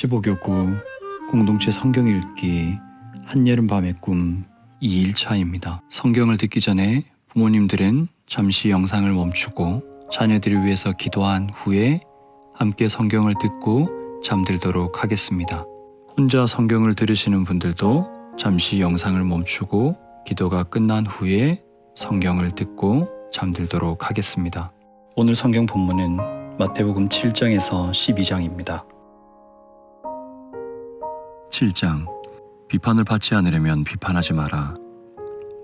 15교구 공동체 성경 읽기 한여름밤의 꿈 2일차입니다. 성경을 듣기 전에 부모님들은 잠시 영상을 멈추고 자녀들을 위해서 기도한 후에 함께 성경을 듣고 잠들도록 하겠습니다. 혼자 성경을 들으시는 분들도 잠시 영상을 멈추고 기도가 끝난 후에 성경을 듣고 잠들도록 하겠습니다. 오늘 성경 본문은 마태복음 7장에서 12장입니다. 7장. 비판을 받지 않으려면 비판하지 마라.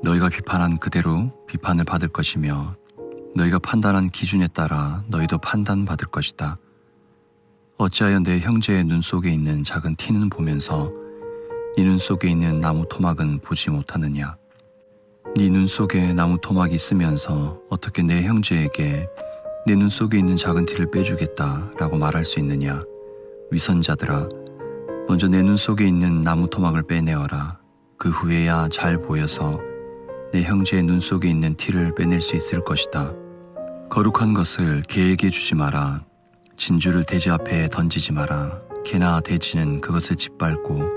너희가 비판한 그대로 비판을 받을 것이며 너희가 판단한 기준에 따라 너희도 판단받을 것이다. 어찌하여 내 형제의 눈 속에 있는 작은 티는 보면서 네 눈 속에 있는 나무 토막은 보지 못하느냐? 네 눈 속에 나무 토막이 있으면서 어떻게 내 형제에게 내 눈 속에 있는 작은 티를 빼주겠다라고 말할 수 있느냐? 위선자들아, 먼저 내 눈 속에 있는 나무 토막을 빼내어라. 그 후에야 잘 보여서 내 형제의 눈 속에 있는 티를 빼낼 수 있을 것이다. 거룩한 것을 개에게 주지 마라. 진주를 돼지 앞에 던지지 마라. 개나 돼지는 그것을 짓밟고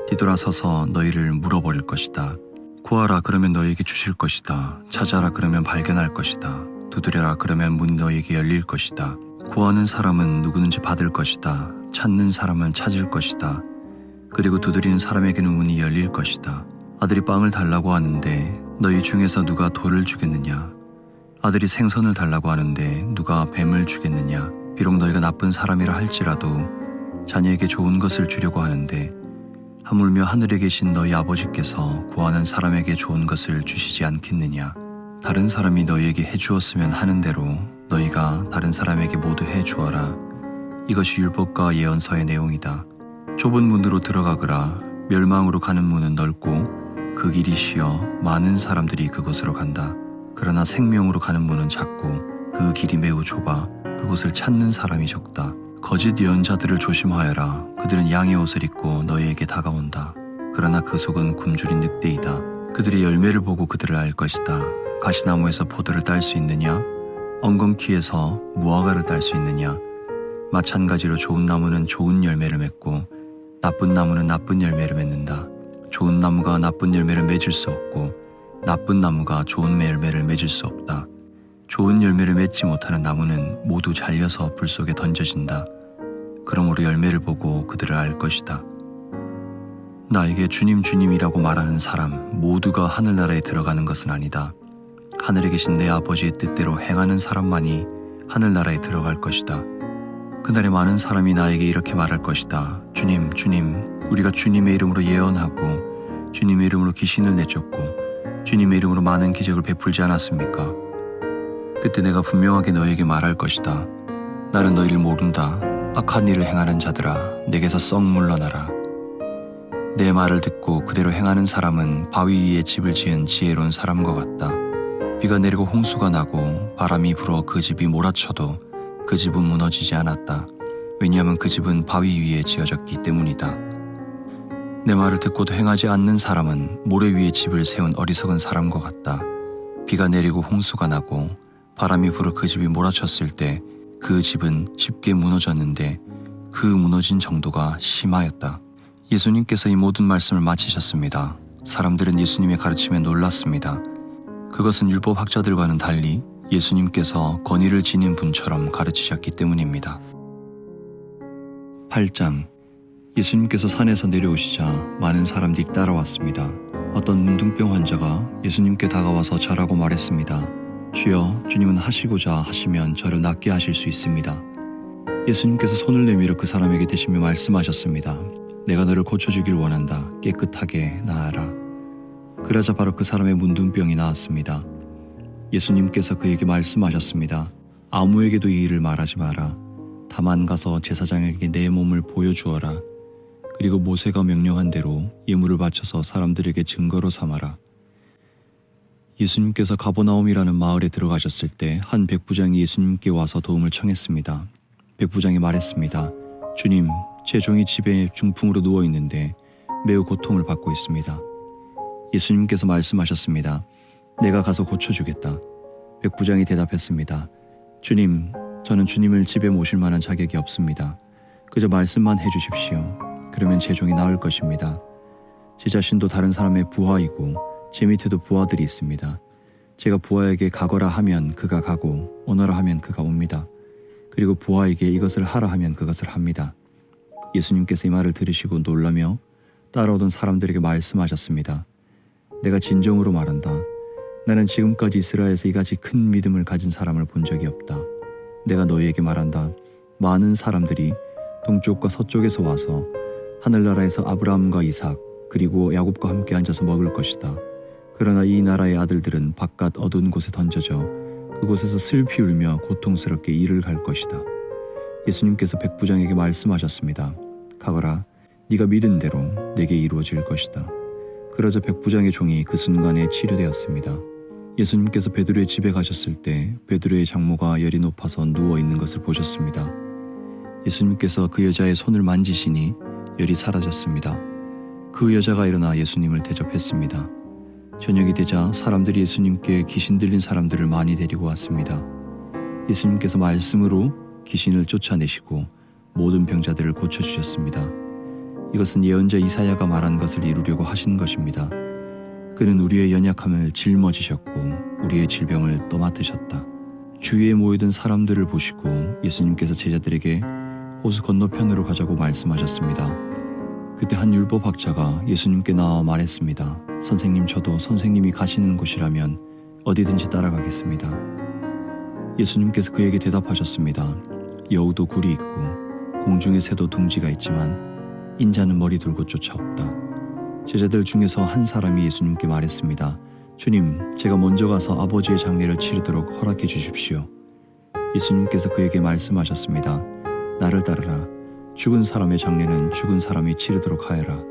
뒤돌아서서 너희를 물어버릴 것이다. 구하라 그러면 너희에게 주실 것이다. 찾아라 그러면 발견할 것이다. 두드려라 그러면 문이 너희에게 열릴 것이다. 구하는 사람은 누구든지 받을 것이다. 찾는 사람은 찾을 것이다. 그리고 두드리는 사람에게는 문이 열릴 것이다. 아들이 빵을 달라고 하는데 너희 중에서 누가 돌을 주겠느냐? 아들이 생선을 달라고 하는데 누가 뱀을 주겠느냐? 비록 너희가 나쁜 사람이라 할지라도 자녀에게 좋은 것을 주려고 하는데 하물며 하늘에 계신 너희 아버지께서 구하는 사람에게 좋은 것을 주시지 않겠느냐? 다른 사람이 너희에게 해주었으면 하는 대로 너희가 다른 사람에게 모두 해주어라. 이것이 율법과 예언서의 내용이다. 좁은 문으로 들어가거라. 멸망으로 가는 문은 넓고 그 길이 쉬어 많은 사람들이 그곳으로 간다. 그러나 생명으로 가는 문은 작고 그 길이 매우 좁아 그곳을 찾는 사람이 적다. 거짓 예언자들을 조심하여라. 그들은 양의 옷을 입고 너희에게 다가온다. 그러나 그 속은 굶주린 늑대이다. 그들의 열매를 보고 그들을 알 것이다. 가시나무에서 포도를 딸 수 있느냐? 엉겅퀴에서 무화과를 딸 수 있느냐? 마찬가지로 좋은 나무는 좋은 열매를 맺고 나쁜 나무는 나쁜 열매를 맺는다. 좋은 나무가 나쁜 열매를 맺을 수 없고 나쁜 나무가 좋은 열매를 맺을 수 없다. 좋은 열매를 맺지 못하는 나무는 모두 잘려서 불 속에 던져진다. 그러므로 열매를 보고 그들을 알 것이다. 나에게 주님 주님이라고 말하는 사람 모두가 하늘나라에 들어가는 것은 아니다. 하늘에 계신 내 아버지의 뜻대로 행하는 사람만이 하늘나라에 들어갈 것이다. 그날에 많은 사람이 나에게 이렇게 말할 것이다. 주님, 주님, 우리가 주님의 이름으로 예언하고 주님의 이름으로 귀신을 내쫓고 주님의 이름으로 많은 기적을 베풀지 않았습니까? 그때 내가 분명하게 너에게 말할 것이다. 나는 너희를 모른다. 악한 일을 행하는 자들아, 내게서 썩 물러나라. 내 말을 듣고 그대로 행하는 사람은 바위 위에 집을 지은 지혜로운 사람과 같다. 비가 내리고 홍수가 나고 바람이 불어 그 집이 몰아쳐도 그 집은 무너지지 않았다. 왜냐하면 그 집은 바위 위에 지어졌기 때문이다. 내 말을 듣고도 행하지 않는 사람은 모래 위에 집을 세운 어리석은 사람과 같다. 비가 내리고 홍수가 나고 바람이 불어 그 집이 몰아쳤을 때 그 집은 쉽게 무너졌는데 그 무너진 정도가 심하였다. 예수님께서 이 모든 말씀을 마치셨습니다. 사람들은 예수님의 가르침에 놀랐습니다. 그것은 율법학자들과는 달리 예수님께서 권위를 지닌 분처럼 가르치셨기 때문입니다. 8장. 예수님께서 산에서 내려오시자 많은 사람들이 따라왔습니다. 어떤 문둥병 환자가 예수님께 다가와서 절하고 말했습니다. 주여, 주님은 하시고자 하시면 저를 낫게 하실 수 있습니다. 예수님께서 손을 내밀어 그 사람에게 대시며 말씀하셨습니다. 내가 너를 고쳐주길 원한다. 깨끗하게 나아라. 그러자 바로 그 사람의 문둥병이 나았습니다. 예수님께서 그에게 말씀하셨습니다. 아무에게도 이 일을 말하지 마라. 다만 가서 제사장에게 내 몸을 보여주어라. 그리고 모세가 명령한 대로 예물을 바쳐서 사람들에게 증거로 삼아라. 예수님께서 가버나움이라는 마을에 들어가셨을 때 한 백부장이 예수님께 와서 도움을 청했습니다. 백부장이 말했습니다. 주님, 제 종이 집에 중풍으로 누워있는데 매우 고통을 받고 있습니다. 예수님께서 말씀하셨습니다. 내가 가서 고쳐주겠다. 백부장이 대답했습니다. 주님, 저는 주님을 집에 모실 만한 자격이 없습니다. 그저 말씀만 해주십시오. 그러면 제 종이 나을 것입니다. 제 자신도 다른 사람의 부하이고 제 밑에도 부하들이 있습니다. 제가 부하에게 가거라 하면 그가 가고 오너라 하면 그가 옵니다. 그리고 부하에게 이것을 하라 하면 그것을 합니다. 예수님께서 이 말을 들으시고 놀라며 따라오던 사람들에게 말씀하셨습니다. 내가 진정으로 말한다. 나는 지금까지 이스라엘에서 이같이 큰 믿음을 가진 사람을 본 적이 없다. 내가 너희에게 말한다. 많은 사람들이 동쪽과 서쪽에서 와서 하늘나라에서 아브라함과 이삭 그리고 야곱과 함께 앉아서 먹을 것이다. 그러나 이 나라의 아들들은 바깥 어두운 곳에 던져져 그곳에서 슬피 울며 고통스럽게 이를 갈 것이다. 예수님께서 백부장에게 말씀하셨습니다. 가거라, 네가 믿은 대로 내게 이루어질 것이다. 그러자 백부장의 종이 그 순간에 치료되었습니다. 예수님께서 베드로의 집에 가셨을 때 베드로의 장모가 열이 높아서 누워있는 것을 보셨습니다. 예수님께서 그 여자의 손을 만지시니 열이 사라졌습니다. 그 여자가 일어나 예수님을 대접했습니다. 저녁이 되자 사람들이 예수님께 귀신 들린 사람들을 많이 데리고 왔습니다. 예수님께서 말씀으로 귀신을 쫓아내시고 모든 병자들을 고쳐주셨습니다. 이것은 예언자 이사야가 말한 것을 이루려고 하신 것입니다. 그는 우리의 연약함을 짊어지셨고 우리의 질병을 떠맡으셨다. 주위에 모이던 사람들을 보시고 예수님께서 제자들에게 호수 건너편으로 가자고 말씀하셨습니다. 그때 한 율법학자가 예수님께 나와 말했습니다. 선생님, 저도 선생님이 가시는 곳이라면 어디든지 따라가겠습니다. 예수님께서 그에게 대답하셨습니다. 여우도 굴이 있고 공중의 새도 둥지가 있지만 인자는 머리 둘 곳 조차 없다. 제자들 중에서 한 사람이 예수님께 말했습니다. 주님, 제가 먼저 가서 아버지의 장례를 치르도록 허락해 주십시오. 예수님께서 그에게 말씀하셨습니다. 나를 따르라. 죽은 사람의 장례는 죽은 사람이 치르도록 하여라.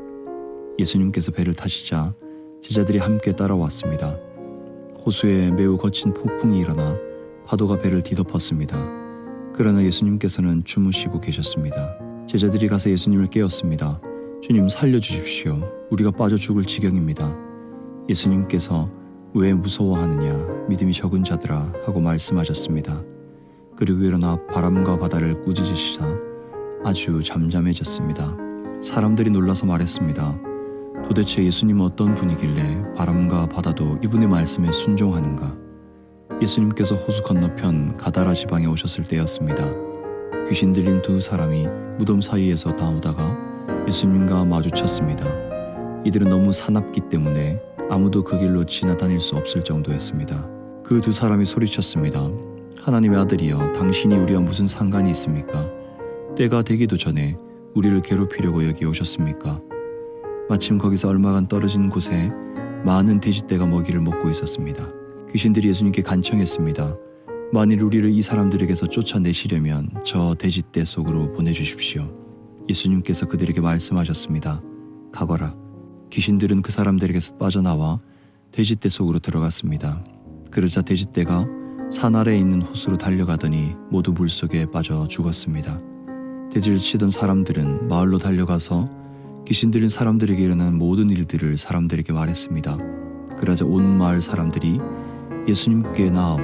예수님께서 배를 타시자 제자들이 함께 따라왔습니다. 호수에 매우 거친 폭풍이 일어나 파도가 배를 뒤덮었습니다. 그러나 예수님께서는 주무시고 계셨습니다. 제자들이 가서 예수님을 깨웠습니다. 주님, 살려주십시오. 우리가 빠져 죽을 지경입니다. 예수님께서 왜 무서워하느냐, 믿음이 적은 자들아 하고 말씀하셨습니다. 그리고 일어나 바람과 바다를 꾸짖으시사 아주 잠잠해졌습니다. 사람들이 놀라서 말했습니다. 도대체 예수님은 어떤 분이길래 바람과 바다도 이분의 말씀에 순종하는가? 예수님께서 호수 건너편 가다라 지방에 오셨을 때였습니다. 귀신 들린 두 사람이 무덤 사이에서 나오다가 예수님과 마주쳤습니다. 이들은 너무 사납기 때문에 아무도 그 길로 지나다닐 수 없을 정도였습니다. 그 두 사람이 소리쳤습니다. 하나님의 아들이여, 당신이 우리와 무슨 상관이 있습니까? 때가 되기도 전에 우리를 괴롭히려고 여기 오셨습니까? 마침 거기서 얼마간 떨어진 곳에 많은 돼지떼가 먹이를 먹고 있었습니다. 귀신들이 예수님께 간청했습니다. 만일 우리를 이 사람들에게서 쫓아내시려면 저 돼지떼 속으로 보내주십시오. 예수님께서 그들에게 말씀하셨습니다. 가거라. 귀신들은 그 사람들에게서 빠져나와 돼지떼 속으로 들어갔습니다. 그러자 돼지떼가 산 아래에 있는 호수로 달려가더니 모두 물속에 빠져 죽었습니다. 돼지를 치던 사람들은 마을로 달려가서 귀신 들린 사람들에게 일어난 모든 일들을 사람들에게 말했습니다. 그러자 온 마을 사람들이 예수님께 나와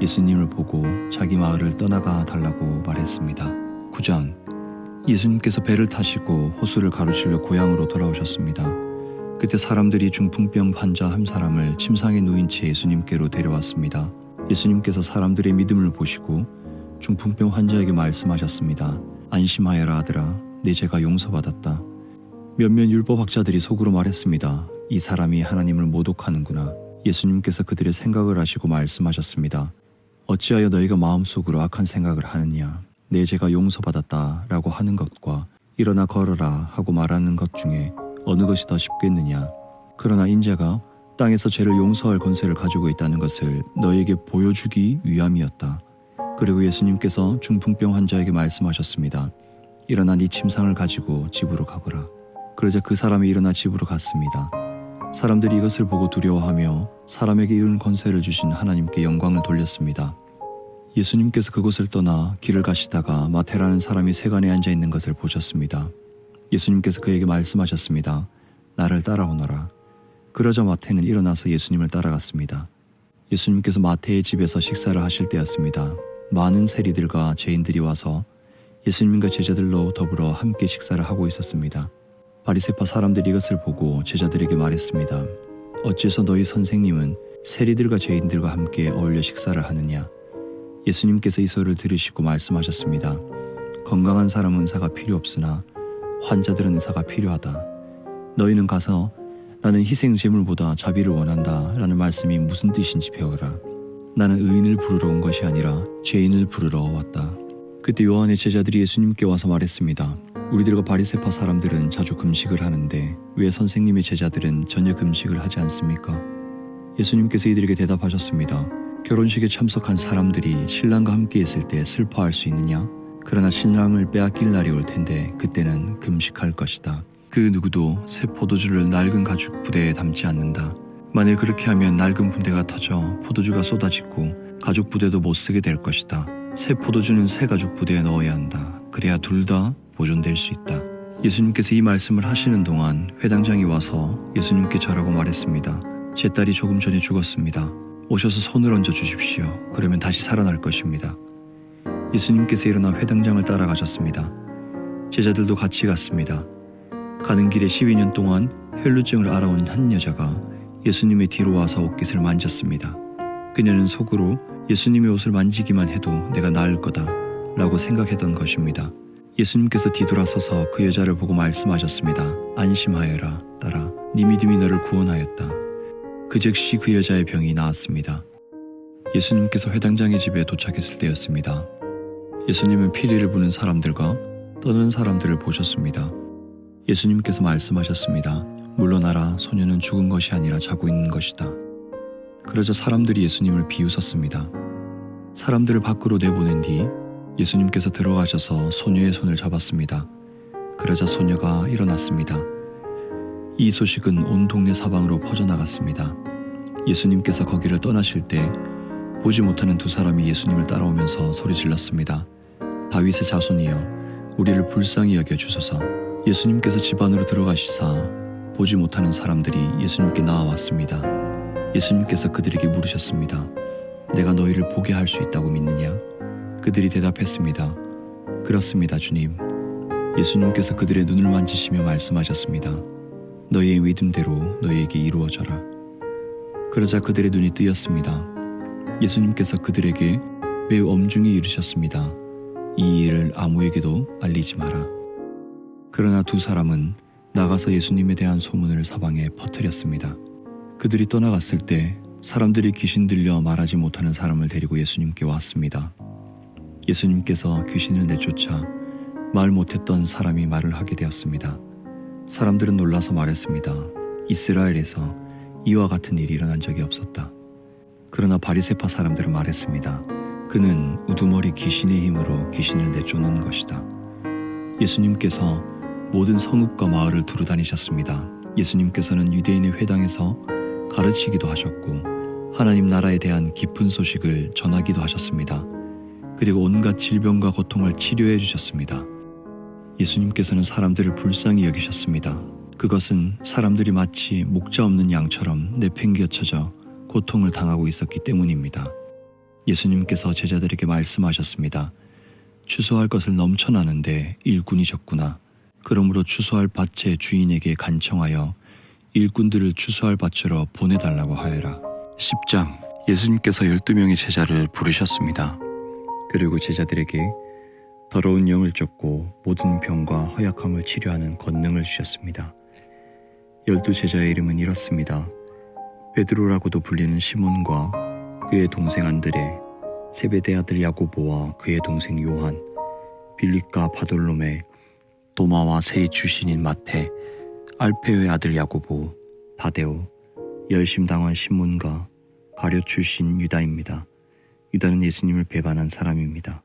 예수님을 보고 자기 마을을 떠나가 달라고 말했습니다. 9장. 예수님께서 배를 타시고 호수를 가로질러 고향으로 돌아오셨습니다. 그때 사람들이 중풍병 환자 한 사람을 침상에 누인 채 예수님께로 데려왔습니다. 예수님께서 사람들의 믿음을 보시고 중풍병 환자에게 말씀하셨습니다. 안심하여라 아들아, 내 죄가 용서받았다. 몇몇 율법학자들이 속으로 말했습니다. 이 사람이 하나님을 모독하는구나. 예수님께서 그들의 생각을 아시고 말씀하셨습니다. 어찌하여 너희가 마음속으로 악한 생각을 하느냐. 내 죄가 용서받았다 라고 하는 것과 일어나 걸어라 하고 말하는 것 중에 어느 것이 더 쉽겠느냐. 그러나 인자가 땅에서 죄를 용서할 권세를 가지고 있다는 것을 너희에게 보여주기 위함이었다. 그리고 예수님께서 중풍병 환자에게 말씀하셨습니다. 일어나 네 침상을 가지고 집으로 가거라. 그러자 그 사람이 일어나 집으로 갔습니다. 사람들이 이것을 보고 두려워하며 사람에게 이런 권세를 주신 하나님께 영광을 돌렸습니다. 예수님께서 그곳을 떠나 길을 가시다가 마태라는 사람이 세간에 앉아 있는 것을 보셨습니다. 예수님께서 그에게 말씀하셨습니다. 나를 따라오너라. 그러자 마태는 일어나서 예수님을 따라갔습니다. 예수님께서 마태의 집에서 식사를 하실 때였습니다. 많은 세리들과 죄인들이 와서 예수님과 제자들로 더불어 함께 식사를 하고 있었습니다. 바리새파 사람들이 이것을 보고 제자들에게 말했습니다. 어째서 너희 선생님은 세리들과 죄인들과 함께 어울려 식사를 하느냐? 예수님께서 이 소리를 들으시고 말씀하셨습니다. 건강한 사람은 의사가 필요 없으나 환자들은 의사가 필요하다. 너희는 가서 나는 희생 제물보다 자비를 원한다 라는 말씀이 무슨 뜻인지 배우라. 나는 의인을 부르러 온 것이 아니라 죄인을 부르러 왔다. 그때 요한의 제자들이 예수님께 와서 말했습니다. 우리들과 바리새파 사람들은 자주 금식을 하는데 왜 선생님의 제자들은 전혀 금식을 하지 않습니까? 예수님께서 이들에게 대답하셨습니다. 결혼식에 참석한 사람들이 신랑과 함께 있을 때 슬퍼할 수 있느냐? 그러나 신랑을 빼앗길 날이 올 텐데 그때는 금식할 것이다. 그 누구도 새 포도주를 낡은 가죽 부대에 담지 않는다. 만일 그렇게 하면 낡은 부대가 터져 포도주가 쏟아지고 가죽 부대도 못 쓰게 될 것이다. 새 포도주는 새 가죽 부대에 넣어야 한다. 그래야 둘 다 보존될 수 있다. 예수님께서 이 말씀을 하시는 동안 회당장이 와서 예수님께 절하고 말했습니다. 제 딸이 조금 전에 죽었습니다. 오셔서 손을 얹어 주십시오. 그러면 다시 살아날 것입니다. 예수님께서 일어나 회당장을 따라가셨습니다. 제자들도 같이 갔습니다. 가는 길에 12년 동안 혈루증을 앓아온 한 여자가 예수님의 뒤로 와서 옷깃을 만졌습니다. 그녀는 속으로 예수님의 옷을 만지기만 해도 내가 나을 거다 라고 생각했던 것입니다. 예수님께서 뒤돌아서서 그 여자를 보고 말씀하셨습니다. 안심하여라, 딸아. 네 믿음이 너를 구원하였다. 그 즉시 그 여자의 병이 나았습니다. 예수님께서 회당장의 집에 도착했을 때였습니다. 예수님은 피리를 부는 사람들과 떠는 사람들을 보셨습니다. 예수님께서 말씀하셨습니다. 물러나라, 소녀는 죽은 것이 아니라 자고 있는 것이다. 그러자 사람들이 예수님을 비웃었습니다. 사람들을 밖으로 내보낸 뒤 예수님께서 들어가셔서 소녀의 손을 잡았습니다. 그러자 소녀가 일어났습니다. 이 소식은 온 동네 사방으로 퍼져나갔습니다. 예수님께서 거기를 떠나실 때 보지 못하는 두 사람이 예수님을 따라오면서 소리질렀습니다. 다윗의 자손이여, 우리를 불쌍히 여겨 주소서. 예수님께서 집 안으로 들어가시사 보지 못하는 사람들이 예수님께 나아왔습니다. 예수님께서 그들에게 물으셨습니다. 내가 너희를 보게 할 수 있다고 믿느냐? 그들이 대답했습니다. 그렇습니다, 주님. 예수님께서 그들의 눈을 만지시며 말씀하셨습니다. 너희의 믿음대로 너희에게 이루어져라. 그러자 그들의 눈이 뜨였습니다. 예수님께서 그들에게 매우 엄중히 이르셨습니다. 이 일을 아무에게도 알리지 마라. 그러나 두 사람은 나가서 예수님에 대한 소문을 사방에 퍼뜨렸습니다. 그들이 떠나갔을 때 사람들이 귀신 들려 말하지 못하는 사람을 데리고 예수님께 왔습니다. 예수님께서 귀신을 내쫓아 말 못했던 사람이 말을 하게 되었습니다. 사람들은 놀라서 말했습니다. 이스라엘에서 이와 같은 일이 일어난 적이 없었다. 그러나 바리새파 사람들은 말했습니다. 그는 우두머리 귀신의 힘으로 귀신을 내쫓는 것이다. 예수님께서 모든 성읍과 마을을 두루 다니셨습니다. 예수님께서는 유대인의 회당에서 가르치기도 하셨고 하나님 나라에 대한 깊은 소식을 전하기도 하셨습니다. 그리고 온갖 질병과 고통을 치료해 주셨습니다. 예수님께서는 사람들을 불쌍히 여기셨습니다. 그것은 사람들이 마치 목자 없는 양처럼 내팽개쳐져 고통을 당하고 있었기 때문입니다. 예수님께서 제자들에게 말씀하셨습니다. 추수할 것을 넘쳐나는데 일꾼이 적구나. 그러므로 추수할 밭의 주인에게 간청하여 일꾼들을 추수할 밭으로 보내달라고 하여라. 10장. 예수님께서 12명의 제자를 부르셨습니다. 그리고 제자들에게 더러운 영을 쫓고 모든 병과 허약함을 치료하는 권능을 주셨습니다. 12제자의 이름은 이렇습니다. 베드로라고도 불리는 시몬과 그의 동생 안드레, 세베대 아들 야고보와 그의 동생 요한, 빌립과 바돌로메, 도마와 세의 출신인 마태, 알페오의 아들 야고보, 다데오, 열심당한 시몬과 가룟 출신 유다입니다. 유다는 예수님을 배반한 사람입니다.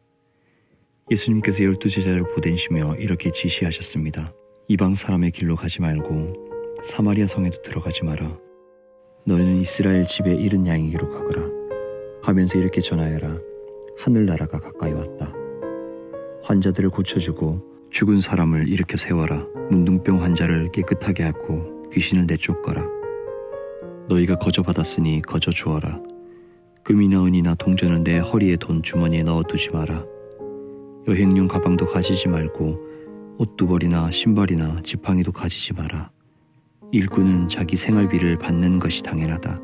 예수님께서 12제자를 보내시며 이렇게 지시하셨습니다. 이방 사람의 길로 가지 말고 사마리아 성에도 들어가지 마라. 너희는 이스라엘 집에 잃은 양에게로 가거라. 가면서 이렇게 전하여라. 하늘나라가 가까이 왔다. 환자들을 고쳐주고 죽은 사람을 일으켜 세워라. 문둥병 환자를 깨끗하게 하고 귀신을 내쫓거라. 너희가 거저 받았으니 거저 주어라. 금이나 은이나 동전을 내 허리에 돈 주머니에 넣어두지 마라. 여행용 가방도 가지지 말고 옷두벌이나 신발이나 지팡이도 가지지 마라. 일꾼은 자기 생활비를 받는 것이 당연하다.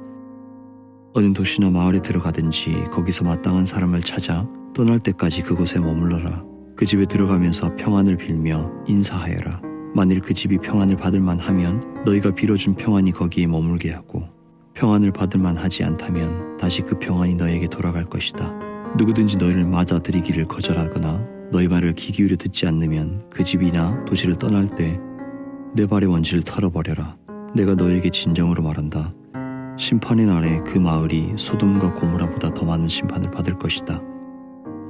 어느 도시나 마을에 들어가든지 거기서 마땅한 사람을 찾아 떠날 때까지 그곳에 머물러라. 그 집에 들어가면서 평안을 빌며 인사하여라. 만일 그 집이 평안을 받을 만하면 너희가 빌어준 평안이 거기에 머물게 하고, 평안을 받을 만하지 않다면 다시 그 평안이 너에게 돌아갈 것이다. 누구든지 너희를 맞아들이기를 거절하거나 너희 말을 귀 기울여 듣지 않으면 그 집이나 도시를 떠날 때 내 발의 먼지를 털어버려라. 내가 너희에게 진정으로 말한다. 심판의 날에 그 마을이 소돔과 고모라보다 더 많은 심판을 받을 것이다.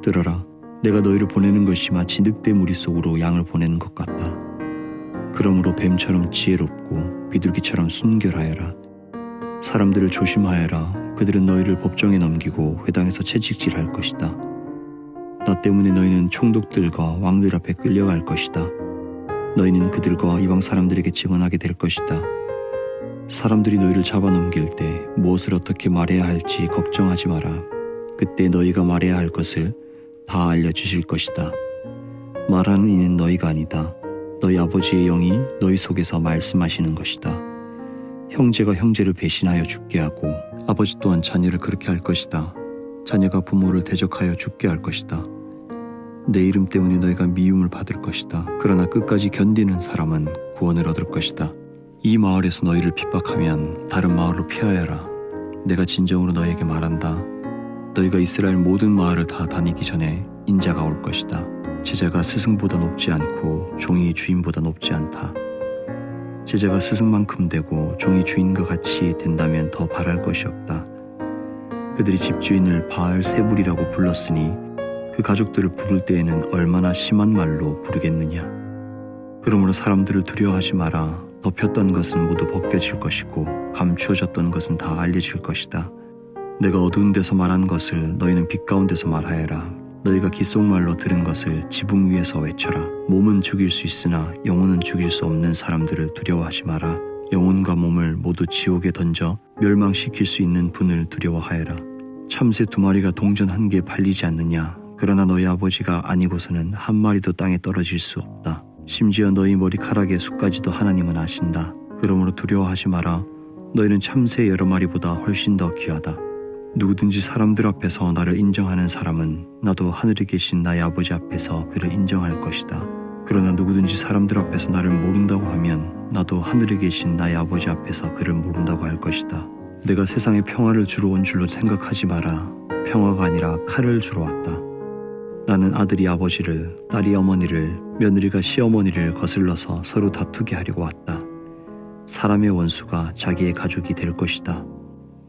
들어라. 내가 너희를 보내는 것이 마치 늑대 무리 속으로 양을 보내는 것 같다. 그러므로 뱀처럼 지혜롭고 비둘기처럼 순결하여라. 사람들을 조심하여라. 그들은 너희를 법정에 넘기고 회당에서 채찍질할 것이다. 나 때문에 너희는 총독들과 왕들 앞에 끌려갈 것이다. 너희는 그들과 이방 사람들에게 증언하게 될 것이다. 사람들이 너희를 잡아넘길 때 무엇을 어떻게 말해야 할지 걱정하지 마라. 그때 너희가 말해야 할 것을 다 알려주실 것이다. 말하는 이는 너희가 아니다. 너희 아버지의 영이 너희 속에서 말씀하시는 것이다. 형제가 형제를 배신하여 죽게 하고 아버지 또한 자녀를 그렇게 할 것이다. 자녀가 부모를 대적하여 죽게 할 것이다. 내 이름 때문에 너희가 미움을 받을 것이다. 그러나 끝까지 견디는 사람은 구원을 얻을 것이다. 이 마을에서 너희를 핍박하면 다른 마을로 피하여라. 내가 진정으로 너희에게 말한다. 너희가 이스라엘 모든 마을을 다 다니기 전에 인자가 올 것이다. 제자가 스승보다 높지 않고 종이 주인보다 높지 않다. 제자가 스승만큼 되고 종이 주인과 같이 된다면 더 바랄 것이 없다. 그들이 집주인을 바알세불이라고 불렀으니 그 가족들을 부를 때에는 얼마나 심한 말로 부르겠느냐. 그러므로 사람들을 두려워하지 마라. 덮였던 것은 모두 벗겨질 것이고 감추어졌던 것은 다 알려질 것이다. 내가 어두운 데서 말한 것을 너희는 빛 가운데서 말하여라. 너희가 귓속말로 들은 것을 지붕 위에서 외쳐라. 몸은 죽일 수 있으나 영혼은 죽일 수 없는 사람들을 두려워하지 마라. 영혼과 몸을 모두 지옥에 던져 멸망시킬 수 있는 분을 두려워하여라. 참새 2마리가 동전 1개 팔리지 않느냐. 그러나 너희 아버지가 아니고서는 한 마리도 땅에 떨어질 수 없다. 심지어 너희 머리카락의 수까지도 하나님은 아신다. 그러므로 두려워하지 마라. 너희는 참새 여러 마리보다 훨씬 더 귀하다. 누구든지 사람들 앞에서 나를 인정하는 사람은 나도 하늘에 계신 나의 아버지 앞에서 그를 인정할 것이다. 그러나 누구든지 사람들 앞에서 나를 모른다고 하면 나도 하늘에 계신 나의 아버지 앞에서 그를 모른다고 할 것이다. 내가 세상에 평화를 주러 온 줄로 생각하지 마라. 평화가 아니라 칼을 주러 왔다. 나는 아들이 아버지를, 딸이 어머니를, 며느리가 시어머니를 거슬러서 서로 다투게 하려고 왔다. 사람의 원수가 자기의 가족이 될 것이다.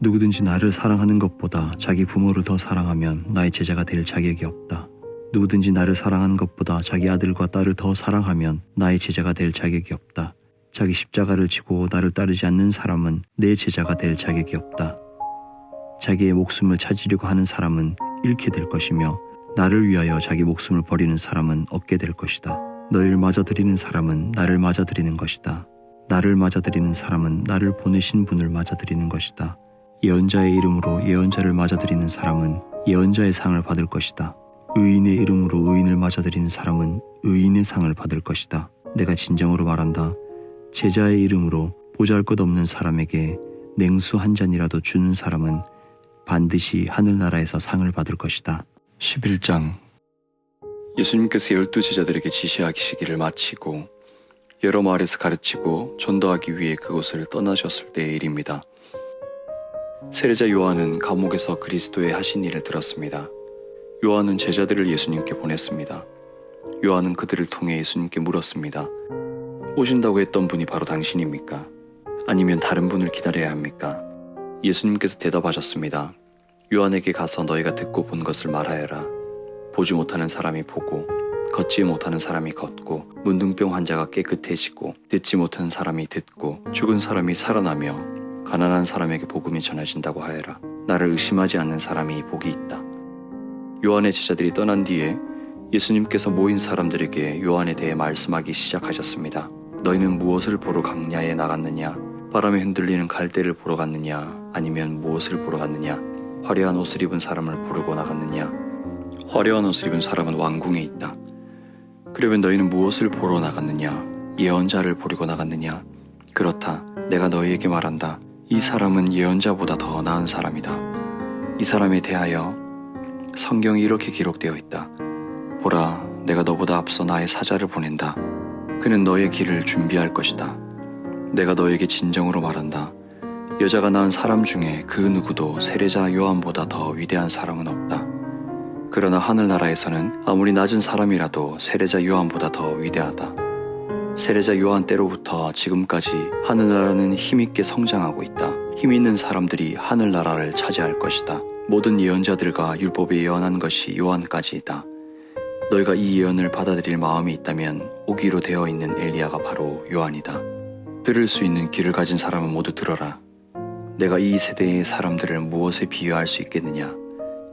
누구든지 나를 사랑하는 것보다 자기 부모를 더 사랑하면 나의 제자가 될 자격이 없다. 누구든지 나를 사랑하는 것보다 자기 아들과 딸을 더 사랑하면 나의 제자가 될 자격이 없다. 자기 십자가를 지고 나를 따르지 않는 사람은 내 제자가 될 자격이 없다. 자기의 목숨을 찾으려고 하는 사람은 잃게 될 것이며 나를 위하여 자기 목숨을 버리는 사람은 얻게 될 것이다. 너희를 맞아들이는 사람은 나를 맞아들이는 것이다. 나를 맞아들이는 사람은 나를 보내신 분을 맞아들이는 것이다. 예언자의 이름으로 예언자를 맞아들이는 사람은 예언자의 상을 받을 것이다. 의인의 이름으로 의인을 맞아들이는 사람은 의인의 상을 받을 것이다. 내가 진정으로 말한다. 제자의 이름으로 보잘것없는 사람에게 냉수 한 잔이라도 주는 사람은 반드시 하늘나라에서 상을 받을 것이다. 11장. 예수님께서 12제자들에게 지시하시기를 마치고 여러 마을에서 가르치고 전도하기 위해 그곳을 떠나셨을 때의 일입니다. 세례자 요한은 감옥에서 그리스도의 하신 일을 들었습니다. 요한은 제자들을 예수님께 보냈습니다. 요한은 그들을 통해 예수님께 물었습니다. 오신다고 했던 분이 바로 당신입니까? 아니면 다른 분을 기다려야 합니까? 예수님께서 대답하셨습니다. 요한에게 가서 너희가 듣고 본 것을 말하여라. 보지 못하는 사람이 보고 걷지 못하는 사람이 걷고 문둥병 환자가 깨끗해지고 듣지 못하는 사람이 듣고 죽은 사람이 살아나며 가난한 사람에게 복음이 전해진다고 하여라. 나를 의심하지 않는 사람이 복이 있다. 요한의 제자들이 떠난 뒤에 예수님께서 모인 사람들에게 요한에 대해 말씀하기 시작하셨습니다. 너희는 무엇을 보러 강야에 나갔느냐? 바람에 흔들리는 갈대를 보러 갔느냐? 아니면 무엇을 보러 갔느냐? 화려한 옷을 입은 사람을 부르고 나갔느냐? 화려한 옷을 입은 사람은 왕궁에 있다. 그러면 너희는 무엇을 보러 나갔느냐? 예언자를 보려고 나갔느냐? 그렇다. 내가 너희에게 말한다. 이 사람은 예언자보다 더 나은 사람이다. 이 사람에 대하여 성경에 이렇게 기록되어 있다. 보라, 내가 너보다 앞서 나의 사자를 보낸다. 그는 너의 길을 준비할 것이다. 내가 너에게 진정으로 말한다. 여자가 낳은 사람 중에 그 누구도 세례자 요한보다 더 위대한 사람은 없다. 그러나 하늘나라에서는 아무리 낮은 사람이라도 세례자 요한보다 더 위대하다. 세례자 요한 때로부터 지금까지 하늘나라는 힘있게 성장하고 있다. 힘 있는 사람들이 하늘나라를 차지할 것이다. 모든 예언자들과 율법에 예언한 것이 요한까지이다. 너희가 이 예언을 받아들일 마음이 있다면 오기로 되어 있는 엘리야가 바로 요한이다. 들을 수 있는 귀를 가진 사람은 모두 들어라. 내가 이 세대의 사람들을 무엇에 비유할 수 있겠느냐?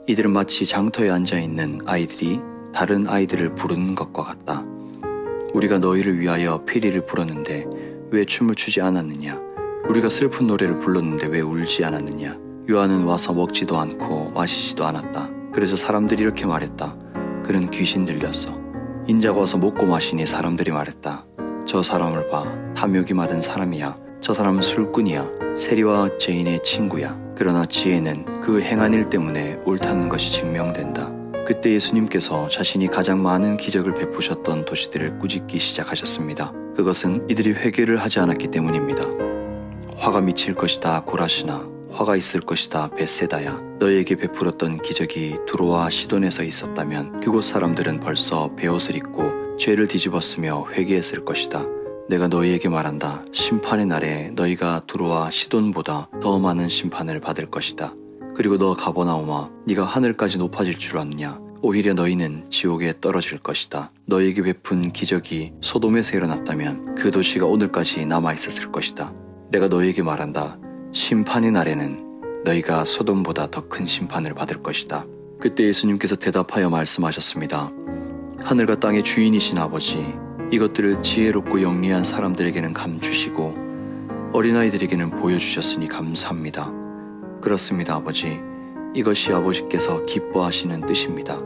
이들은 마치 장터에 앉아있는 아이들이 다른 아이들을 부르는 것과 같다. 우리가 너희를 위하여 피리를 불었는데 왜 춤을 추지 않았느냐? 우리가 슬픈 노래를 불렀는데 왜 울지 않았느냐? 요한은 와서 먹지도 않고 마시지도 않았다. 그래서 사람들이 이렇게 말했다. 그는 귀신 들렸어. 인자가 와서 먹고 마시니 사람들이 말했다. 저 사람을 봐. 탐욕이 많은 사람이야. 저 사람은 술꾼이야. 세리와 죄인의 친구야. 그러나 지혜는 그 행한 일 때문에 옳다는 것이 증명된다. 그때 예수님께서 자신이 가장 많은 기적을 베푸셨던 도시들을 꾸짖기 시작하셨습니다. 그것은 이들이 회개를 하지 않았기 때문입니다. 화가 미칠 것이다 고라시나, 화가 있을 것이다 벳세다야. 너희에게 베풀었던 기적이 두로와 시돈에서 있었다면 그곳 사람들은 벌써 베옷을 입고 죄를 뒤집었으며 회개했을 것이다. 내가 너희에게 말한다. 심판의 날에 너희가 두로와 시돈보다 더 많은 심판을 받을 것이다. 그리고 너 가버나움아, 네가 하늘까지 높아질 줄 아느냐? 오히려 너희는 지옥에 떨어질 것이다. 너희에게 베푼 기적이 소돔에서 일어났다면 그 도시가 오늘까지 남아있었을 것이다. 내가 너희에게 말한다. 심판의 날에는 너희가 소돔보다 더 큰 심판을 받을 것이다. 그때 예수님께서 대답하여 말씀하셨습니다. 하늘과 땅의 주인이신 아버지, 이것들을 지혜롭고 영리한 사람들에게는 감추시고 어린아이들에게는 보여주셨으니 감사합니다. 그렇습니다, 아버지. 이것이 아버지께서 기뻐하시는 뜻입니다.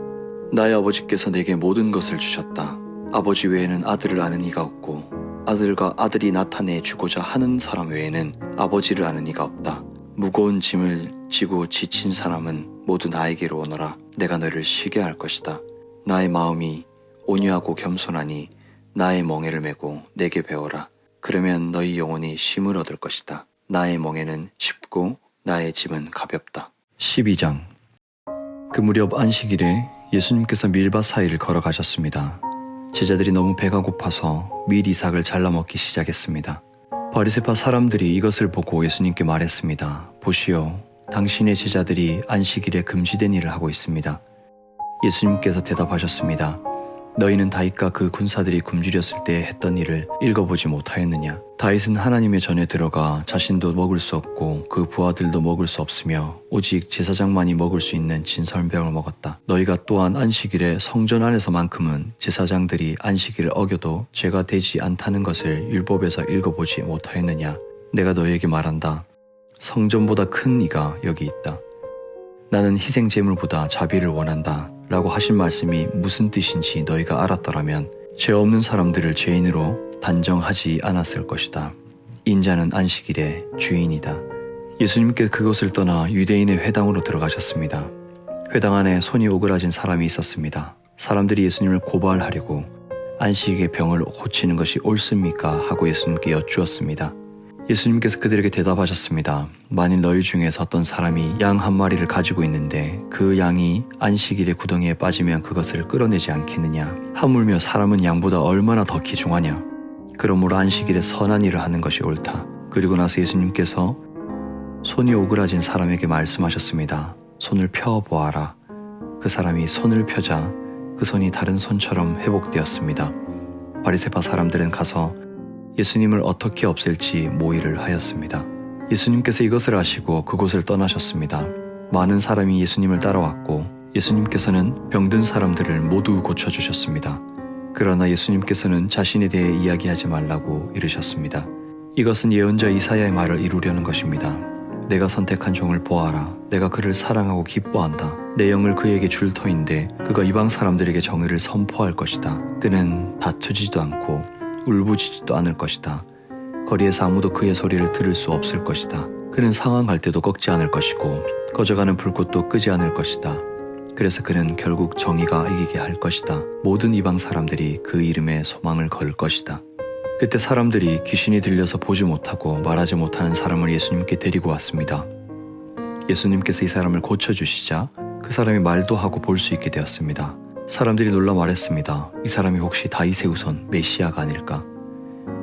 나의 아버지께서 내게 모든 것을 주셨다. 아버지 외에는 아들을 아는 이가 없고 아들과 아들이 나타내 주고자 하는 사람 외에는 아버지를 아는 이가 없다. 무거운 짐을 지고 지친 사람은 모두 나에게로 오너라. 내가 너를 쉬게 할 것이다. 나의 마음이 온유하고 겸손하니 나의 멍에를 메고 내게 배워라. 그러면 너희 영혼이 쉼을 얻을 것이다. 나의 멍에는 쉽고 나의 짐은 가볍다. 12장. 그 무렵 안식일에 예수님께서 밀밭 사이를 걸어가셨습니다. 제자들이 너무 배가 고파서 밀 이삭을 잘라 먹기 시작했습니다. 바리새파 사람들이 이것을 보고 예수님께 말했습니다. 보시오, 당신의 제자들이 안식일에 금지된 일을 하고 있습니다. 예수님께서 대답하셨습니다. 너희는 다윗과 그 군사들이 굶주렸을 때 했던 일을 읽어보지 못하였느냐? 다윗은 하나님의 전에 들어가 자신도 먹을 수 없고 그 부하들도 먹을 수 없으며 오직 제사장만이 먹을 수 있는 진설병을 먹었다. 너희가 또한 안식일에 성전 안에서만큼은 제사장들이 안식일을 어겨도 죄가 되지 않다는 것을 율법에서 읽어보지 못하였느냐? 내가 너희에게 말한다. 성전보다 큰 이가 여기 있다. 나는 희생 제물보다 자비를 원한다 라고 하신 말씀이 무슨 뜻인지 너희가 알았더라면 죄 없는 사람들을 죄인으로 단정하지 않았을 것이다. 인자는 안식일의 주인이다. 예수님께 그곳을 떠나 유대인의 회당으로 들어가셨습니다. 회당 안에 손이 오그라진 사람이 있었습니다. 사람들이 예수님을 고발하려고 안식일의 병을 고치는 것이 옳습니까? 하고 예수님께 여쭈었습니다. 예수님께서 그들에게 대답하셨습니다. 만일 너희 중에서 어떤 사람이 양 한 마리를 가지고 있는데 그 양이 안식일의 구덩이에 빠지면 그것을 끌어내지 않겠느냐? 하물며 사람은 양보다 얼마나 더 귀중하냐? 그러므로 안식일에 선한 일을 하는 것이 옳다. 그리고 나서 예수님께서 손이 오그라진 사람에게 말씀하셨습니다. 손을 펴보아라. 그 사람이 손을 펴자 그 손이 다른 손처럼 회복되었습니다. 바리새파 사람들은 가서 예수님을 어떻게 없앨지 모의를 하였습니다. 예수님께서 이것을 아시고 그곳을 떠나셨습니다. 많은 사람이 예수님을 따라왔고 예수님께서는 병든 사람들을 모두 고쳐주셨습니다. 그러나 예수님께서는 자신에 대해 이야기하지 말라고 이르셨습니다. 이것은 예언자 이사야의 말을 이루려는 것입니다. 내가 선택한 종을 보아라. 내가 그를 사랑하고 기뻐한다. 내 영을 그에게 줄 터인데 그가 이방 사람들에게 정의를 선포할 것이다. 그는 다투지도 않고 울부짖지도 않을 것이다. 거리에서 아무도 그의 소리를 들을 수 없을 것이다. 그는 상황할 때도 꺾지 않을 것이고 꺼져가는 불꽃도 끄지 않을 것이다. 그래서 그는 결국 정의가 이기게 할 것이다. 모든 이방 사람들이 그 이름에 소망을 걸 것이다. 그때 사람들이 귀신이 들려서 보지 못하고 말하지 못하는 사람을 예수님께 데리고 왔습니다. 예수님께서 이 사람을 고쳐주시자 그 사람이 말도 하고 볼 수 있게 되었습니다. 사람들이 놀라 말했습니다. 이 사람이 혹시 다윗의 후손 메시아가 아닐까?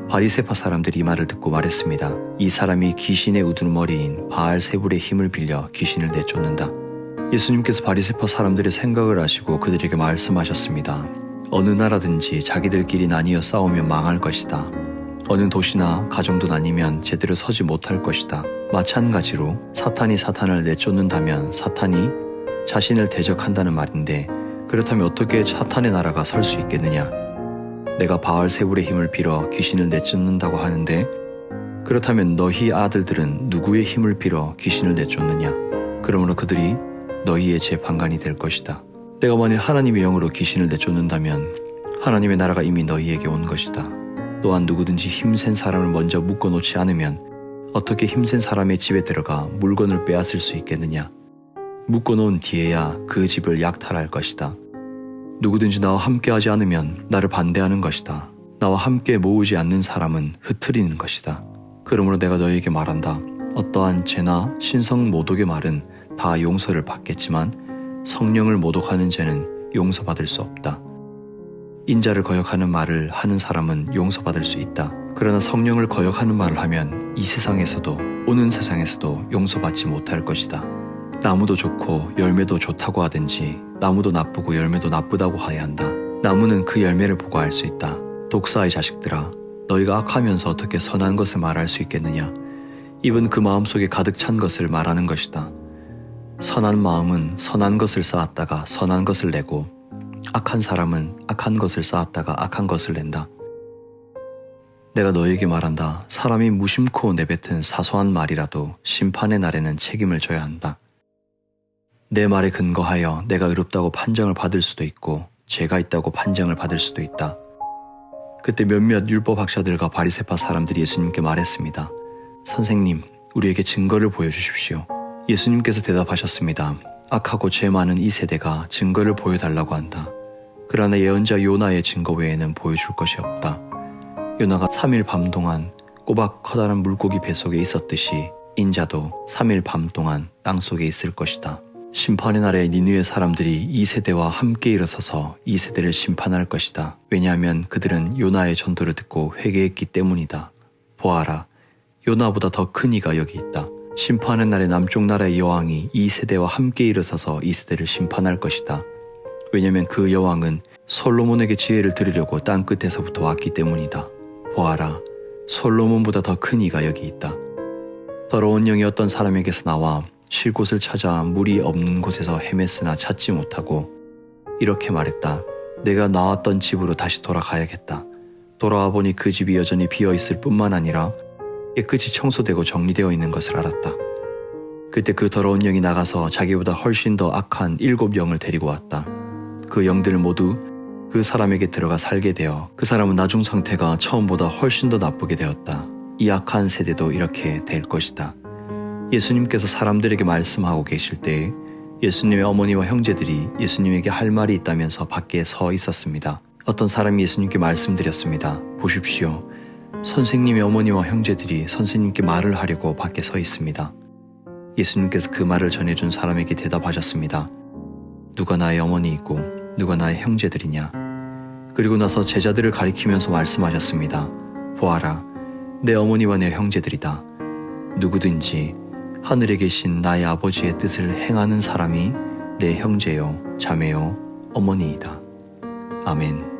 바리새파 사람들이 이 말을 듣고 말했습니다. 이 사람이 귀신의 우두머리인 바알세불의 힘을 빌려 귀신을 내쫓는다. 예수님께서 바리새파 사람들의 생각을 아시고 그들에게 말씀하셨습니다. 어느 나라든지 자기들끼리 나뉘어 싸우면 망할 것이다. 어느 도시나 가정도 나뉘면 제대로 서지 못할 것이다. 마찬가지로 사탄이 사탄을 내쫓는다면 사탄이 자신을 대적한다는 말인데 그렇다면 어떻게 사탄의 나라가 설 수 있겠느냐? 내가 바알세불의 힘을 빌어 귀신을 내쫓는다고 하는데 그렇다면 너희 아들들은 누구의 힘을 빌어 귀신을 내쫓느냐? 그러므로 그들이 너희의 재판관이 될 것이다. 내가 만일 하나님의 영으로 귀신을 내쫓는다면 하나님의 나라가 이미 너희에게 온 것이다. 또한 누구든지 힘센 사람을 먼저 묶어놓지 않으면 어떻게 힘센 사람의 집에 들어가 물건을 빼앗을 수 있겠느냐? 묶어놓은 뒤에야 그 집을 약탈할 것이다. 누구든지 나와 함께하지 않으면 나를 반대하는 것이다. 나와 함께 모으지 않는 사람은 흩트리는 것이다. 그러므로 내가 너희에게 말한다. 어떠한 죄나 신성 모독의 말은 다 용서를 받겠지만 성령을 모독하는 죄는 용서받을 수 없다. 인자를 거역하는 말을 하는 사람은 용서받을 수 있다. 그러나 성령을 거역하는 말을 하면 이 세상에서도 오는 세상에서도 용서받지 못할 것이다. 나무도 좋고 열매도 좋다고 하든지 나무도 나쁘고 열매도 나쁘다고 하여야 한다. 나무는 그 열매를 보고 알 수 있다. 독사의 자식들아, 너희가 악하면서 어떻게 선한 것을 말할 수 있겠느냐? 입은 그 마음속에 가득 찬 것을 말하는 것이다. 선한 마음은 선한 것을 쌓았다가 선한 것을 내고 악한 사람은 악한 것을 쌓았다가 악한 것을 낸다. 내가 너희에게 말한다. 사람이 무심코 내뱉은 사소한 말이라도 심판의 날에는 책임을 져야 한다. 내 말에 근거하여 내가 의롭다고 판정을 받을 수도 있고 죄가 있다고 판정을 받을 수도 있다. 그때 몇몇 율법학자들과 바리새파 사람들이 예수님께 말했습니다. 선생님, 우리에게 증거를 보여주십시오. 예수님께서 대답하셨습니다. 악하고 죄 많은 이 세대가 증거를 보여달라고 한다. 그러나 예언자 요나의 증거 외에는 보여줄 것이 없다. 요나가 3일 밤 동안 꼬박 커다란 물고기 뱃속에 있었듯이 인자도 3일 밤 동안 땅속에 있을 것이다. 심판의 날에 니느웨 사람들이 이 세대와 함께 일어서서 이 세대를 심판할 것이다. 왜냐하면 그들은 요나의 전도를 듣고 회개했기 때문이다. 보아라, 요나보다 더 큰 이가 여기 있다. 심판의 날에 남쪽 나라의 여왕이 이 세대와 함께 일어서서 이 세대를 심판할 것이다. 왜냐하면 그 여왕은 솔로몬에게 지혜를 들으려고 땅 끝에서부터 왔기 때문이다. 보아라, 솔로몬보다 더 큰 이가 여기 있다. 더러운 영이 어떤 사람에게서 나와 쉴 곳을 찾아 물이 없는 곳에서 헤맸으나 찾지 못하고 이렇게 말했다. 내가 나왔던 집으로 다시 돌아가야겠다. 돌아와 보니 그 집이 여전히 비어있을 뿐만 아니라 깨끗이 청소되고 정리되어 있는 것을 알았다. 그때 그 더러운 영이 나가서 자기보다 훨씬 더 악한 7영을 데리고 왔다. 그 영들을 모두 그 사람에게 들어가 살게 되어 그 사람은 나중 상태가 처음보다 훨씬 더 나쁘게 되었다. 이 악한 세대도 이렇게 될 것이다. 예수님께서 사람들에게 말씀하고 계실 때 예수님의 어머니와 형제들이 예수님에게 할 말이 있다면서 밖에 서 있었습니다. 어떤 사람이 예수님께 말씀드렸습니다. 보십시오. 선생님의 어머니와 형제들이 선생님께 말을 하려고 밖에 서 있습니다. 예수님께서 그 말을 전해준 사람에게 대답하셨습니다. 누가 나의 어머니이고 누가 나의 형제들이냐? 그리고 나서 제자들을 가리키면서 말씀하셨습니다. 보아라, 내 어머니와 내 형제들이다. 누구든지 하늘에 계신 나의 아버지의 뜻을 행하는 사람이 내 형제요, 자매요, 어머니이다. 아멘.